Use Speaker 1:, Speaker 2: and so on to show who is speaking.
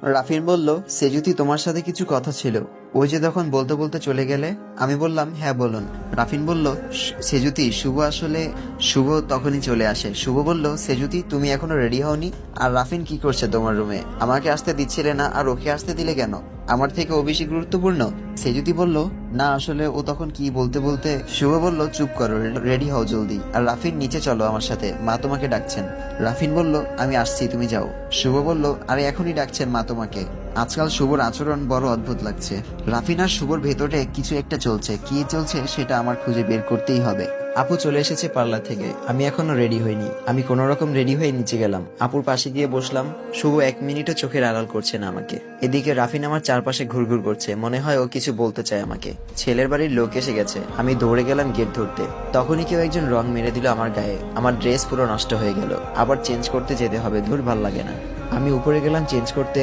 Speaker 1: রাফিন বলল, সেজুতি তোমার সাথে কিছু কথা ছিল। ওই যে তখন বলতে বলতে চলে গেলে। আমি বললাম, হ্যাঁ বলুন। রাফিন বলল, সেজুতি শুভ তখনই চলে আসে। শুভ বলল, সেজুতি তুমি এখনো রেডি হওনি? আর রাফিন কি করছে তোমার রুমে? আমাকে আসতে দিচ্ছিলে না, আর ওকে আসতে দিলে কেন? আমার থেকে ও বেশি গুরুত্বপূর্ণ? সেজুতি বলল, না আসলে ও তখন কি বলতে বলতে। শুভ বলল, চুপ করো, রেডি হও জলদি। আর রাফিন, নিচে চলো আমার সাথে, মা তোমাকে ডাকছেন। রাফিন বলল, আমি আসছি, তুমি যাও। শুভ বলল, আরে এখনই ডাকছেন মা তোমাকে। আজকাল শুভর আচরণ বড় অদ্ভুত লাগছে। রাফিন আর শুভর ভেতরে কিছু একটা চলছে, কি চলছে সেটা আমার খুঁজে বের করতেই হবে। আপু চলে এসেছে পার্লার থেকে। আমি এখনো রেডি হইনি। আমি কোনো রকম রেডি হয়ে নিচে গেলাম, আপুর পাশে গিয়ে বসলাম। শুভ 1 মিনিটও চোখের আড়াল করছে না আমাকে। এদিকে রাফিন আমার চারপাশে ঘুরঘুর করছে, মনে হয় ও কিছু বলতে চায় আমাকে। ছেলের বাড়ির লোক এসে গেছে। আমি দৌড়ে গেলাম গেট ধরতে। তখনই কেউ একজন রং মেরে দিল আমার গায়ে। আমার ড্রেস পুরো নষ্ট হয়ে গেল। আবার চেঞ্জ করতে যেতে হবে, ধুর ভাল লাগে না। আমি উপরে গেলাম চেঞ্জ করতে।